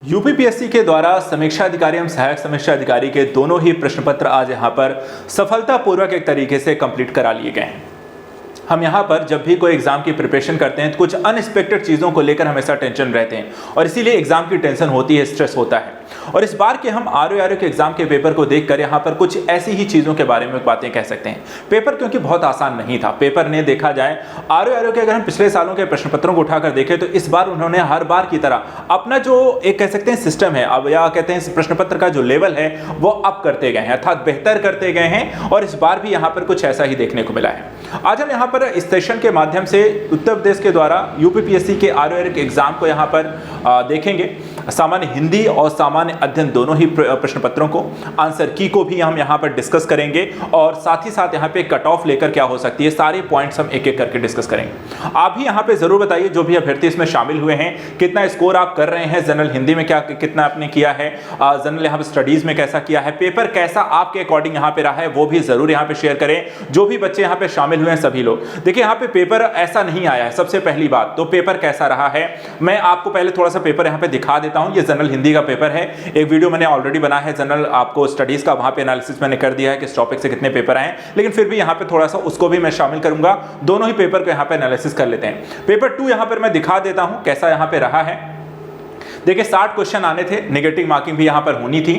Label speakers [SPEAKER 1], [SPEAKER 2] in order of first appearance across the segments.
[SPEAKER 1] UPPSC के द्वारा समीक्षा अधिकारी एवं सहायक समीक्षा अधिकारी के दोनों ही प्रश्न पत्र आज यहाँ पर सफलतापूर्वक एक तरीके से कंप्लीट करा लिए गए हैं। हम यहाँ पर जब भी कोई एग्जाम की प्रिपरेशन करते हैं तो कुछ अनएक्सपेक्टेड चीज़ों को लेकर हमेशा टेंशन रहते हैं और इसीलिए एग्जाम की टेंशन होती है, स्ट्रेस होता है। और इस बार के हम आरओ के एग्जाम के पेपर को देखकर यहाँ पर कुछ ऐसी ही चीज़ों के बारे में बातें कह सकते हैं। पेपर क्योंकि बहुत आसान नहीं था, पेपर ने देखा जाए आरओ के अगर हम पिछले सालों के प्रश्न पत्रों को उठाकर देखें तो इस बार उन्होंने हर बार की तरह अपना जो एक कह सकते हैं सिस्टम है, अब या कहते हैं प्रश्न पत्र का जो लेवल है वो अप करते गए हैं, अर्थात बेहतर करते गए हैं। और इस बार भी यहाँ पर कुछ ऐसा ही देखने को मिला है। आज हम यहाँ पर इस सेशन के माध्यम से उत्तर प्रदेश के द्वारा यूपीपीएससी के आरओ के एग्जाम को यहाँ पर देखेंगे। सामान्य हिंदी और सामान्य अध्ययन दोनों ही प्रश्न पत्रों को, आंसर की को भी हम यहाँ पर डिस्कस करेंगे और साथ ही साथ यहाँ पे कट ऑफ लेकर क्या हो सकती है, सारे पॉइंट्स हम एक एक करके डिस्कस करेंगे। आप भी यहाँ पे जरूर बताइए जो भी अभ्यर्थी इसमें शामिल हुए हैं, कितना स्कोर आप कर रहे हैं, जनरल हिंदी में क्या कितना आपने किया है, जनरल यहाँ पे स्टडीज में कैसा किया है, पेपर कैसा आपके अकॉर्डिंग यहाँ पे रहा है वो भी जरूर यहाँ पे शेयर करें। जो भी बच्चे यहाँ पे शामिल हुए हैं सभी लोग, देखिए यहाँ पे पेपर ऐसा नहीं आया है। सबसे पहली बात तो पेपर कैसा रहा है, मैं आपको पहले थोड़ा सा पेपर यहाँ पे दिखा देता हूँ। ये जनरल हिंदी का पेपर है, एक वीडियो मैंने ऑलरेडी बना है जनरल आपको स्टडीज का, वहां पे एनालिसिस मैंने कर दिया है कि इस टॉपिक से कितने पेपर आए, लेकिन फिर भी यहाँ पे थोड़ा सा उसको भी मैं शामिल करूंगा। दोनों ही पेपर को यहाँ पे एनालिसिस कर लेते हैं। पेपर 2 यहाँ पर मैं दिखा देता हूं कैसा यहाँ पे रहा है। देखिए 60 क्वेश्चन आने थे, नेगेटिव मार्किंग भी यहाँ पर होनी थी।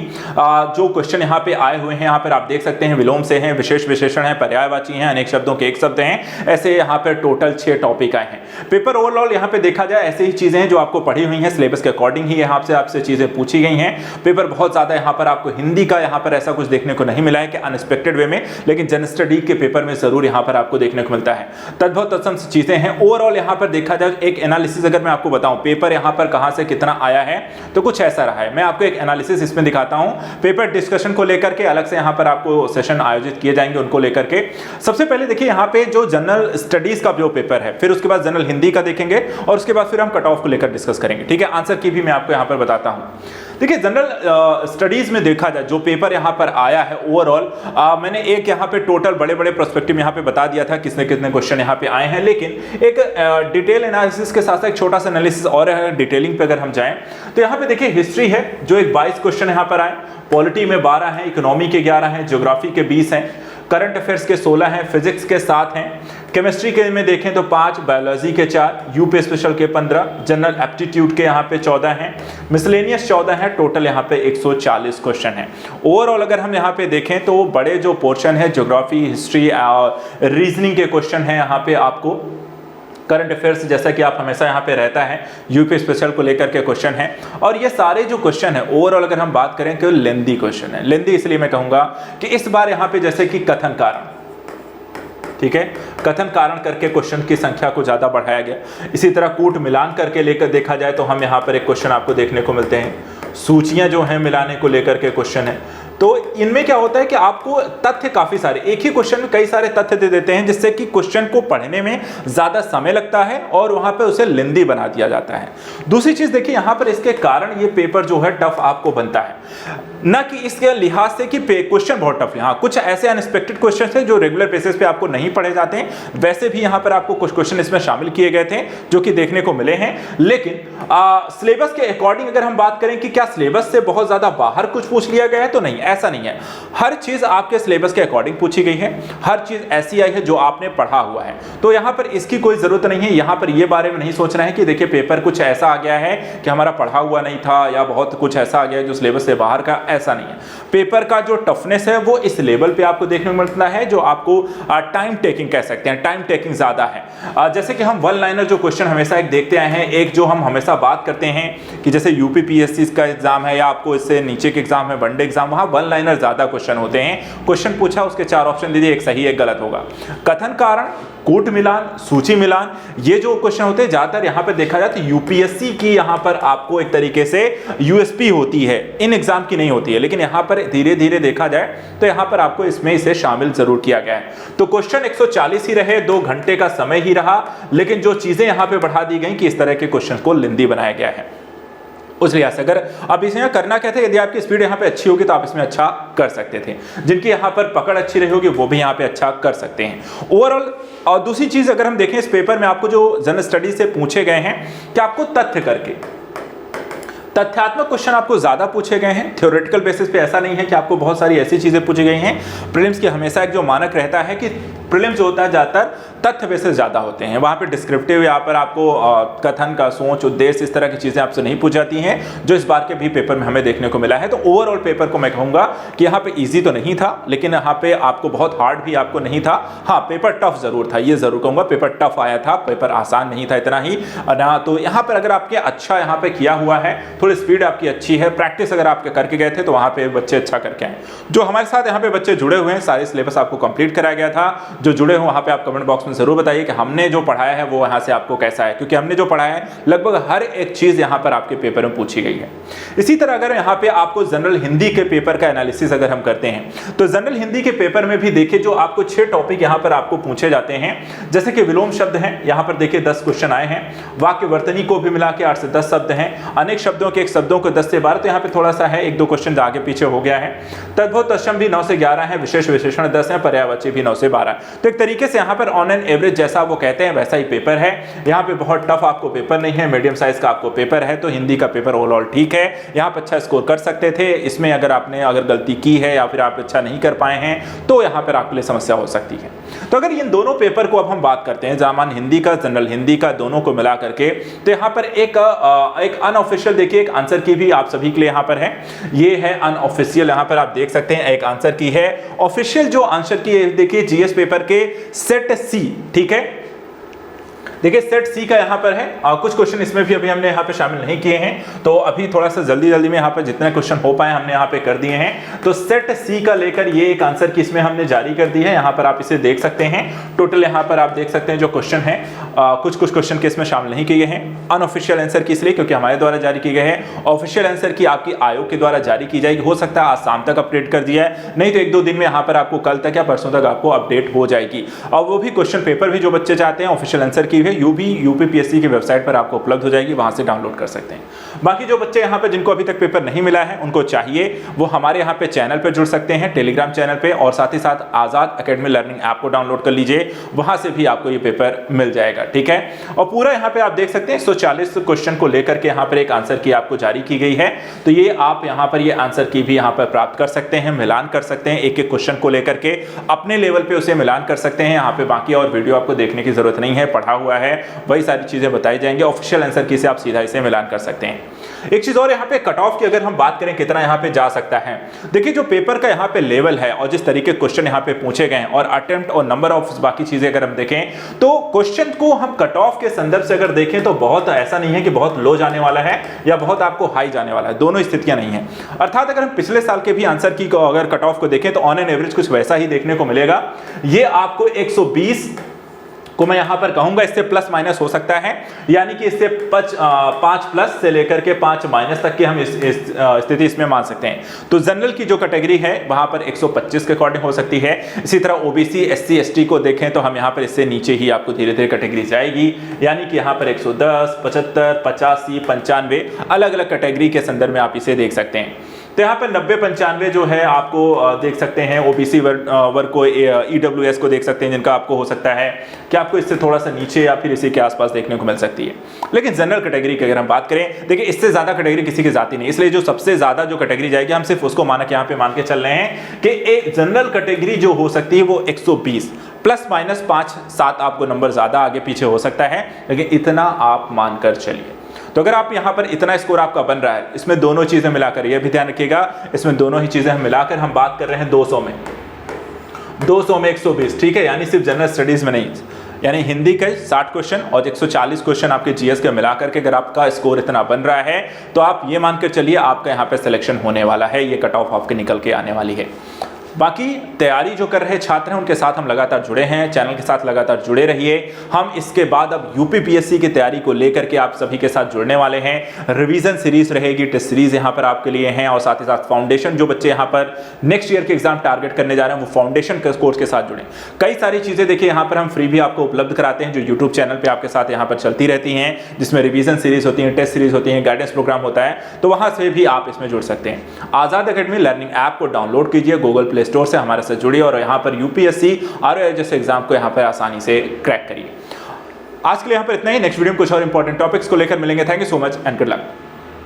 [SPEAKER 1] जो क्वेश्चन यहाँ पे आए हुए हैं यहाँ पर आप देख सकते हैं, विलोम से हैं, विशेष विशेषण है, पर्यायवाची हैं, अनेक शब्दों के एक शब्द हैं, ऐसे यहाँ पर टोटल 6 टॉपिक आए हैं। पेपर ओवरऑल यहाँ पे देखा जाए ऐसे ही चीजें हैं जो आपको पढ़ी हुई हैं, सिलेबस के अकॉर्डिंग ही यहाँ से आपसे चीजें पूछी गई हैं। पेपर बहुत ज्यादा यहाँ पर आपको हिंदी का यहाँ पर ऐसा कुछ देखने को नहीं मिला है कि अनएक्सपेक्टेड वे में, लेकिन जनरल स्टडी के पेपर में जरूर यहाँ पर आपको देखने को मिलता है। तद्भव तत्सम चीजें हैं। ओवरऑल यहाँ पर देखा जाए एक एनालिसिस अगर मैं आपको बताऊं पेपर यहाँ पर कहां से कितना आया है तो कुछ ऐसा रहा है। मैं आपको एक एनालिसिस इसमें दिखाता हूं। पेपर डिस्कशन को लेकर के अलग से यहां पर आपको सेशन आयोजित किए जाएंगे उनको लेकर के। सबसे पहले देखिए यहां पे जो जनरल स्टडीज का जो पेपर है, फिर उसके बाद जनरल हिंदी का देखेंगे और उसके बाद फिर हम कट ऑफ को लेकर डिस्कस करेंगे। ठीक है, आंसर की भी मैं आपको यहां पर बताता हूं। देखिए जनरल स्टडीज में देखा जाए जो पेपर यहां पर आया है ओवरऑल, मैंने एक यहां पे टोटल बड़े बड़े पर्सपेक्टिव यहां पे बता दिया था कितने कितने क्वेश्चन यहां पे आए हैं, लेकिन एक डिटेल एनालिसिस के साथ एक छोटा सा एनालिसिस और है। डिटेलिंग पे अगर हम जाएं तो यहां पे देखिए हिस्ट्री है जो एक 22 क्वेश्चन यहां पर आए, पॉलिटी में 12 हैं, इकोनॉमी के 11 हैं, ज्योग्राफी के 20 हैं, करंट अफेयर्स के 16 हैं, फिजिक्स के 7 हैं, केमिस्ट्री के में देखें तो 5, बायोलॉजी के 4, यूपी स्पेशल के 15, जनरल एप्टीट्यूड के यहाँ पे 14 हैं, मिसलेनियस 14 हैं, टोटल यहाँ पे 140 क्वेश्चन हैं। ओवरऑल अगर हम यहाँ पे देखें तो बड़े जो पोर्शन है ज्योग्राफी, हिस्ट्री और रीजनिंग के क्वेश्चन हैं, यहाँ पे आपको करंट अफेयर्स जैसा कि आप हमेशा यहाँ पे रहता है, यूपी स्पेशल को लेकर के क्वेश्चन है। और ये सारे जो क्वेश्चन है ओवरऑल अगर हम बात करें तो लेंदी क्वेश्चन है। लेंदी इसलिए मैं कहूँगा कि इस बार यहाँ पे जैसे कि कथन कारण, ठीक है, कथन कारण करके क्वेश्चन की संख्या को ज्यादा बढ़ाया गया। इसी तरह कूट मिलान करके लेकर देखा जाए तो हम यहाँ पर एक क्वेश्चन आपको देखने को मिलते हैं। सूचियां जो हैं मिलाने को लेकर के क्वेश्चन है, तो इनमें क्या होता है कि आपको तथ्य काफी सारे, एक ही क्वेश्चन में कई सारे तथ्य दे देते हैं जिससे कि क्वेश्चन को पढ़ने में ज्यादा समय लगता है और वहां पे उसे लेंदी बना दिया जाता है। दूसरी चीज देखिए यहाँ पर इसके कारण ये पेपर जो है टफ आपको बनता है, ना कि इसके लिहाज से कि क्वेश्चन बहुत टफ है। हाँ, कुछ ऐसे अनएक्सपेक्टेड क्वेश्चन है जो रेगुलर बेसिस पे आपको नहीं पढ़े जाते हैं, वैसे भी यहाँ पर आपको कुछ क्वेश्चन इसमें शामिल किए गए थे जो कि देखने को मिले हैं। लेकिन सिलेबस के अकॉर्डिंग अगर हम बात करें कि क्या सिलेबस से बहुत ज्यादा बाहर कुछ पूछ लिया गया है, तो नहीं, ऐसा नहीं है। हर चीज आपके सिलेबस के अकॉर्डिंग पूछी गई है, हर चीज ऐसी आई है जो आपने पढ़ा हुआ है, तो यहां पर इसकी कोई जरूरत नहीं है। यहां पर ये बारे में नहीं सोचना है कि देखिए पेपर कुछ ऐसा आ गया है कि हमारा पढ़ा हुआ नहीं था या बहुत कुछ ऐसा आ गया है जो सिलेबस से बाहर का, ऐसा नहीं है। पेपर का जो टफनेस है वो इस लेवल पे आपको देखने को मिलता है जो आपको टाइम टेकिंग कह सकते हैं, टाइम टेकिंग ज्यादा है। जैसे कि हम वन लाइनर जो क्वेश्चन हमेशा एक देखते आए हैं, एक जो हम हमेशा बात करते हैं कि जैसे यूपीपीएससी का एग्जाम है या आपको इससे नीचे के एग्जाम है वनडे एग्जाम, वहां वन लाइनर ज्यादा क्वेश्चन होते हैं। क्वेश्चन पूछा, उसके 4 ऑप्शन दीजिए, एक सही एक गलत होगा। कथन कारण, कूट मिलान, सूची मिलान, ये जो क्वेश्चन होते हैं ज्यादातर यहाँ पर देखा जाए तो यूपीएससी की यहाँ पर आपको एक तरीके से यूएसपी होती है, इन एग्जाम की नहीं होती है, लेकिन यहाँ पर धीरे धीरे देखा जाए तो यहाँ पर आपको इसमें इसे शामिल जरूर किया गया है। तो क्वेश्चन 140 ही रहे, 2 घंटे का समय ही रहा, लेकिन जो चीजें यहाँ पे बढ़ा दी गई कि इस तरह के क्वेश्चन को लेंदी बनाया गया है। उस लिहाज से अगर आप इसमें करना क्या था, यदि आपकी स्पीड यहाँ पे अच्छी होगी तो आप इसमें अच्छा कर सकते थे, जिनकी यहाँ पर पकड़ अच्छी रही होगी वो भी यहाँ पे अच्छा कर सकते हैं ओवरऑल। और दूसरी चीज अगर हम देखें इस पेपर में आपको जो जनरल स्टडी से पूछे गए हैं कि आपको तथ्यात्मक क्वेश्चन आपको ज्यादा पूछे गए हैं, थ्योरेटिकल बेसिस पे ऐसा नहीं है कि आपको बहुत सारी ऐसी चीजें पूछी गई हैं। प्रीलिम्स की हमेशा एक जो मानक रहता है कि प्रीलिम्स जो होता है ज्यादातर तथ्य बेसिस ज्यादा होते हैं, वहां पे डिस्क्रिप्टिव यहाँ पर आपको कथन का सोच उद्देश्य इस तरह की चीजें आपसे नहीं पूछ जाती हैं, जो इस बार के भी पेपर में हमें देखने को मिला है। तो ओवरऑल पेपर को मैं कहूंगा कि यहाँ पे इजी तो नहीं था, लेकिन यहाँ पे आपको बहुत हार्ड भी आपको नहीं था। हाँ, पेपर टफ जरूर था, ये जरूर कहूंगा, पेपर टफ आया था, पेपर आसान नहीं था इतना ही ना। तो यहाँ पर अगर आपके अच्छा यहाँ पे किया हुआ है, थोड़ी स्पीड आपकी अच्छी है, प्रैक्टिस अगर आपके करके गए थे तो वहां पे बच्चे अच्छा करके आए। जो हमारे साथ यहाँ पे बच्चे जुड़े हुए हैं, सारे सिलेबस आपको कंप्लीट कराया गया था। जो जुड़े हुए वहां पे आप कमेंट बॉक्स में जरूर बताइए कि हमने जो पढ़ाया है वो यहाँ से आपको कैसा है, क्योंकि हमने जो पढ़ाया है लगभग हर एक चीज यहाँ पर आपके पेपर में पूछी गई है। इसी तरह अगर यहाँ पे आपको जनरल हिंदी के पेपर का एनालिसिस अगर हम करते हैं तो जनरल हिंदी के पेपर में भी देखिए जो आपको 6 टॉपिक यहाँ पर आपको पूछे जाते हैं, जैसे कि विलोम शब्द हैं, यहाँ पर देखिए 10 क्वेश्चन आए हैं। वाक्य वर्तनी को भी मिला के 8 से 10 शब्द हैं। अनेक शब्दों के एक शब्दों को 10 से 12, तो यहाँ पे थोड़ा सा है, 1-2 क्वेश्चन आगे पीछे हो गया है। तद्भव तत्सम भी 9 से 11 है, विशेष विशेषण 10 है, पर्यायवाची भी 9 से 12। तो एक तरीके से यहाँ पर ऑन एन एवरेज जैसा वो कहते हैं वैसा ही पेपर है। यहाँ पे बहुत टफ आपको पेपर नहीं है, मीडियम साइज का आपको पेपर है। तो हिंदी का पेपर ओवरऑल ठीक है, यहाँ पे अच्छा स्कोर कर सकते थे। इसमें अगर आपने गलती की है या फिर आप अच्छा नहीं कर पाए हैं तो यहाँ पर आपके लिए समस्या हो सकती है। तो अगर इन दोनों पेपर को अब हम बात करते हैं, सामान्य हिंदी का, जनरल हिंदी का, दोनों को मिला करके, तो यहाँ पर एक अनऑफिशियल देखिए एक आंसर की भी आप सभी के लिए यहाँ पर है। ये है अनऑफिशियल, यहाँ पर आप देख सकते हैं एक आंसर की है। ऑफिशियल जो आंसर की देखिए जीएस पेपर के सेट सी, ठीक है, देखिए सेट सी का यहाँ पर है। कुछ क्वेश्चन इसमें भी अभी हमने यहाँ पे शामिल नहीं किए हैं, तो अभी थोड़ा सा जल्दी में यहाँ पे जितने क्वेश्चन हो पाए हमने यहाँ पे कर दिए हैं। तो सेट सी का लेकर ये एक आंसर की इसमें हमने जारी कर दी है, यहाँ पर आप इसे देख सकते हैं। टोटल यहाँ पर आप देख सकते हैं जो क्वेश्चन है, कुछ क्वेश्चन के इसमें शामिल नहीं किए हैं। अनऑफिशियल आंसर की इसलिए क्योंकि हमारे द्वारा जारी की गए हैं। ऑफिशियल आंसर की आपकी आयोग के द्वारा जारी की जाएगी, हो सकता है आज शाम तक अपडेट कर दिया है, नहीं तो 1-2 दिन में यहाँ पर आपको कल तक या परसों तक आपको अपडेट हो जाएगी। और वो भी क्वेश्चन पेपर भी जो बच्चे चाहते हैं ऑफिशियल आंसर की है, यूपीपीएससी की वेबसाइट पर आपको उपलब्ध हो जाएगी, वहां से डाउनलोड कर सकते हैं। बाकी जो बच्चे यहाँ पे जिनको अभी तक पेपर नहीं मिला है उनको चाहिए वो हमारे यहाँ पे चैनल पे जुड़ सकते हैं, टेलीग्राम चैनल पे, और साथ ही साथ आजाद एकेडमी लर्निंग ऐप को डाउनलोड कर लीजिए, वहां से भी आपको ये पेपर मिल जाएगा, ठीक है। और पूरा यहाँ पे आप देख सकते हैं 140 क्वेश्चन को लेकर के यहाँ पर एक आंसर की आपको जारी की गई है। तो ये आप यहाँ पर ये आंसर की भी यहाँ पर प्राप्त कर सकते हैं, मिलान कर सकते हैं, एक एक क्वेश्चन को लेकर के अपने लेवल पे उसे मिलान कर सकते हैं। यहाँ पे बाकी और वीडियो आपको देखने की जरूरत नहीं है, पढ़ा हुआ है, वही सारी चीजें बताई जाएंगे। ऑफिशियल आंसर की से आप सीधा इसे मिलान कर सकते हैं। एक चीज और यहाँ पे कट ऑफ की अगर हम बात करें कितना यहाँ पे जा सकता है, देखिए जो पेपर का यहाँ पे लेवल है और जिस तरीके क्वेश्चन यहाँ पे पूछे गए हैं और अटेम्प्ट और नंबर ऑफ बाकी चीजें अगर हम देखें तो क्वेश्चन को हम कट ऑफ के संदर्भ से अगर देखें तो बहुत ऐसा नहीं है कि बहुत लो जाने वाला है या बहुत आपको हाई जाने वाला है, दोनों स्थितियां नहीं है। अर्थात अगर हम पिछले साल के भी आंसर की अगर कट ऑफ को देखें तो ऑन एन एवरेज कुछ वैसा ही देखने को मिलेगा। ये आपको 120 को मैं यहां पर कहूंगा, इससे प्लस माइनस हो सकता है, यानी कि इससे 5 प्लस से लेकर के 5 माइनस तक की हम इस स्थिति इसमें मान सकते हैं। तो जनरल की जो कैटेगरी है वहां पर 125 के अकॉर्डिंग हो सकती है। इसी तरह ओबीसी एससी एसटी को देखें तो हम यहां पर इससे नीचे ही आपको धीरे धीरे कैटेगरी जाएगी, यानी कि यहां पर 110, 75, 85, 95 अलग अलग कैटेगरी के संदर्भ में आप इसे देख सकते हैं। तो यहाँ पर 90-95 जो है आपको देख सकते हैं। ओबीसी वर्ग को, ईडब्ल्यूएस को देख सकते हैं, जिनका आपको हो सकता है कि आपको इससे थोड़ा सा नीचे या फिर इसी के आसपास देखने को मिल सकती है। लेकिन जनरल कैटेगरी की अगर हम बात करें, देखिए इससे ज्यादा कैटेगरी किसी की जाती नहीं, इसलिए जो सबसे ज्यादा जो कैटेगरी जाएगी हम सिर्फ उसको मानक यहाँ पे मान के चल रहे हैं कि एक जनरल कैटेगरी जो हो सकती है वो 120 प्लस माइनस 5-7 आपको नंबर ज्यादा आगे पीछे हो सकता है, लेकिन इतना आप मानकर चलिए। तो अगर आप यहां पर इतना स्कोर आपका बन रहा है, इसमें दोनों चीजें मिलाकर, यह भी ध्यान रखिएगा, इसमें दोनों ही चीजें हम मिलाकर हम बात कर रहे हैं 200 में 120, ठीक है, यानी सिर्फ जनरल स्टडीज में नहीं, यानी हिंदी के 60 क्वेश्चन और 140 क्वेश्चन आपके जीएस के मिलाकर के अगर आपका स्कोर इतना बन रहा है तो आप ये मानकर चलिए आपका यहाँ पे सिलेक्शन होने वाला है, ये कट ऑफ आपके निकल के आने वाली है। बाकी तैयारी जो कर रहे छात्र हैं उनके साथ हम लगातार जुड़े हैं, चैनल के साथ लगातार जुड़े रहिए। हम इसके बाद अब यूपीपीएससी की तैयारी को लेकर के आप सभी के साथ जुड़ने वाले हैं। रिवीजन सीरीज रहेगी, टेस्ट सीरीज यहाँ पर आपके लिए हैं, और साथ ही साथ फाउंडेशन जो बच्चे यहाँ पर नेक्स्ट ईयर के एग्जाम टारगेट करने जा रहे हैं वो फाउंडेशन के कोर्स के साथ जुड़े। कई सारी चीजें देखिए यहाँ पर हम फ्री भी आपको उपलब्ध कराते हैं जो यूट्यूब चैनल पर आपके साथ यहाँ पर चलती रहती हैं, जिसमें रिवीजन सीरीज होती है, टेस्ट सीरीज होती है, गाइडेंस प्रोग्राम होता है, तो वहां से भी आप इसमें जुड़ सकते हैं। आजाद एकेडमी लर्निंग ऐप को डाउनलोड कीजिए गूगल प्ले स्टोर से, हमारे साथ जुड़िए और यहाँ पर यूपीएससी आरओआई जैसे एग्जाम को यहाँ पर आसानी से क्रैक करिए। आज के लिए यहाँ पर इतना ही, नेक्स्ट वीडियो में कुछ और इंपॉर्टेंट टॉपिक्स को लेकर मिलेंगे। Thank you so much and good luck.